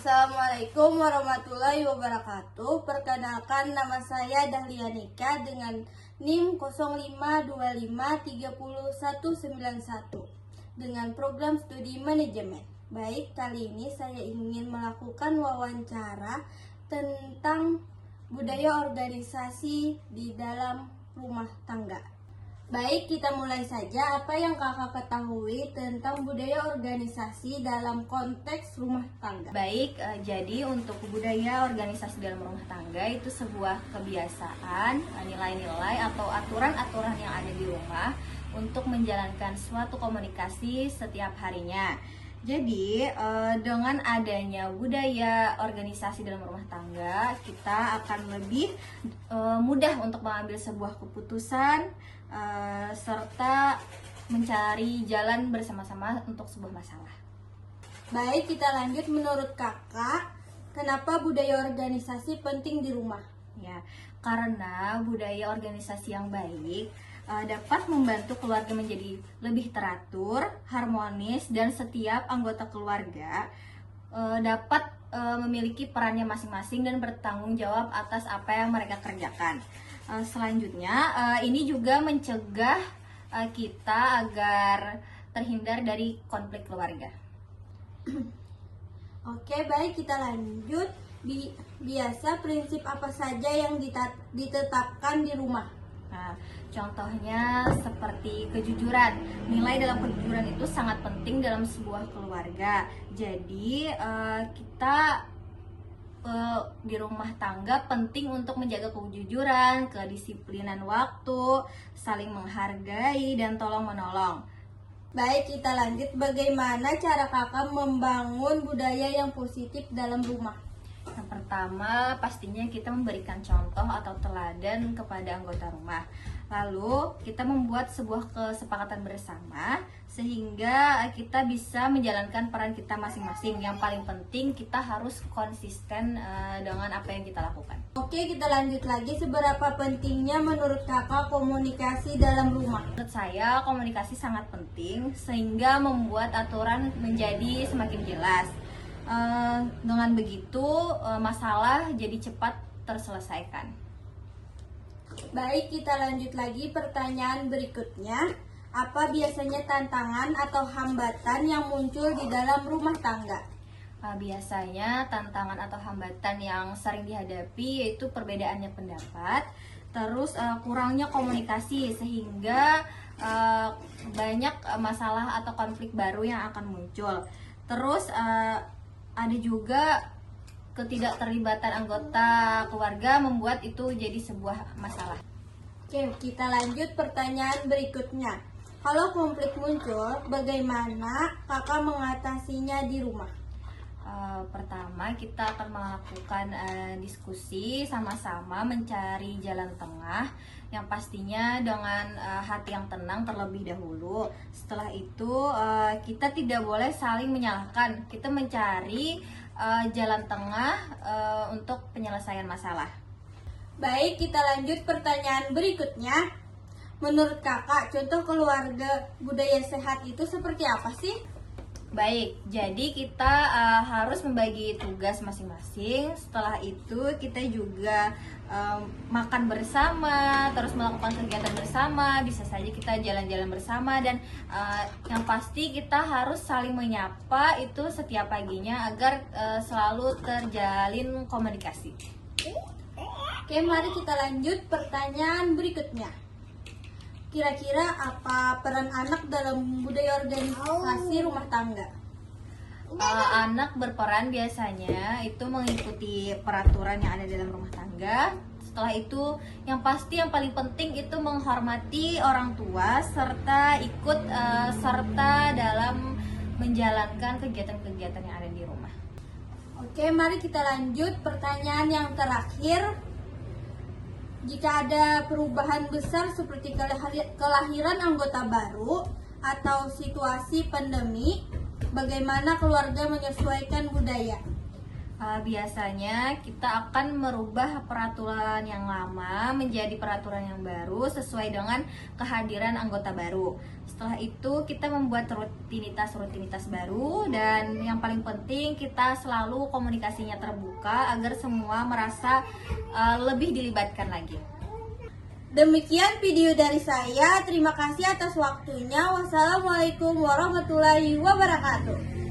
Assalamualaikum warahmatullahi wabarakatuh. Perkenalkan, nama saya Dahlia Nika dengan NIM 05253191 dengan program studi manajemen. Baik, kali ini saya ingin melakukan wawancara tentang budaya organisasi di dalam rumah tangga. Baik, kita mulai saja. Apa yang kakak ketahui tentang budaya organisasi dalam konteks rumah tangga? Baik, jadi untuk budaya organisasi dalam rumah tangga itu sebuah kebiasaan, nilai-nilai atau aturan-aturan yang ada di rumah untuk menjalankan suatu komunikasi setiap harinya. Jadi, dengan adanya budaya organisasi dalam rumah tangga, kita akan lebih mudah untuk mengambil sebuah keputusan serta mencari jalan bersama-sama untuk sebuah masalah. Baik, kita lanjut. Menurut kakak, kenapa budaya organisasi penting di rumah? Ya, karena budaya organisasi yang baik dapat membantu keluarga menjadi lebih teratur, harmonis, dan setiap anggota keluarga dapat memiliki perannya masing-masing dan bertanggung jawab atas apa yang mereka kerjakan. Selanjutnya, ini juga mencegah kita agar terhindar dari konflik keluarga. Oke, baik, kita lanjut. Biasa prinsip apa saja yang ditetapkan di rumah? Nah, contohnya seperti kejujuran. Nilai dalam kejujuran itu sangat penting dalam sebuah keluarga. Jadi kita di rumah tangga penting untuk menjaga kejujuran, kedisiplinan waktu, saling menghargai, dan tolong menolong. Baik, kita lanjut. Bagaimana cara kakak membangun budaya yang positif dalam rumah? Yang pertama, pastinya kita memberikan contoh atau teladan kepada anggota rumah. Lalu, kita membuat sebuah kesepakatan bersama sehingga kita bisa menjalankan peran kita masing-masing. Yang paling penting, kita harus konsisten dengan apa yang kita lakukan. Oke, kita lanjut lagi. Seberapa pentingnya menurut kakak komunikasi dalam rumah? Menurut saya, komunikasi sangat penting sehingga membuat aturan menjadi semakin jelas. Dengan begitu masalah jadi cepat terselesaikan. Baik, kita lanjut lagi. Pertanyaan berikutnya, apa biasanya tantangan atau hambatan yang muncul di dalam rumah tangga? Biasanya tantangan atau hambatan yang sering dihadapi yaitu perbedaannya pendapat, terus kurangnya komunikasi sehingga banyak masalah atau konflik baru yang akan muncul. Terus ada juga ketidakterlibatan anggota keluarga membuat itu jadi sebuah masalah. Oke, kita lanjut pertanyaan berikutnya. Kalau konflik muncul, bagaimana kakak mengatasinya di rumah? Pertama, kita akan melakukan diskusi sama-sama mencari jalan tengah yang pastinya dengan hati yang tenang terlebih dahulu. Setelah itu kita tidak boleh saling menyalahkan. Kita mencari jalan tengah untuk penyelesaian masalah. Baik, kita lanjut pertanyaan berikutnya. Menurut kakak, contoh keluarga budaya sehat itu seperti apa sih? Baik, jadi kita harus membagi tugas masing-masing. Setelah itu kita juga makan bersama, terus melakukan kegiatan bersama. Bisa saja kita jalan-jalan bersama dan yang pasti kita harus saling menyapa itu setiap paginya agar selalu terjalin komunikasi. Oke, mari kita lanjut pertanyaan berikutnya. Kira-kira apa peran anak dalam budaya organisasi rumah tangga? Anak berperan biasanya itu mengikuti peraturan yang ada dalam rumah tangga. Setelah itu, yang pasti yang paling penting itu menghormati orang tua serta ikut serta dalam menjalankan kegiatan-kegiatan yang ada di rumah. Oke, mari kita lanjut pertanyaan yang terakhir. Jika ada perubahan besar seperti kelahiran anggota baru atau situasi pandemi, bagaimana keluarga menyesuaikan budaya? Biasanya kita akan merubah peraturan yang lama menjadi peraturan yang baru sesuai dengan kehadiran anggota baru. Setelah itu kita membuat rutinitas baru, dan yang paling penting kita selalu komunikasinya terbuka agar semua merasa lebih dilibatkan lagi. Demikian video dari saya. Terima kasih atas waktunya. Wassalamualaikum warahmatullahi wabarakatuh.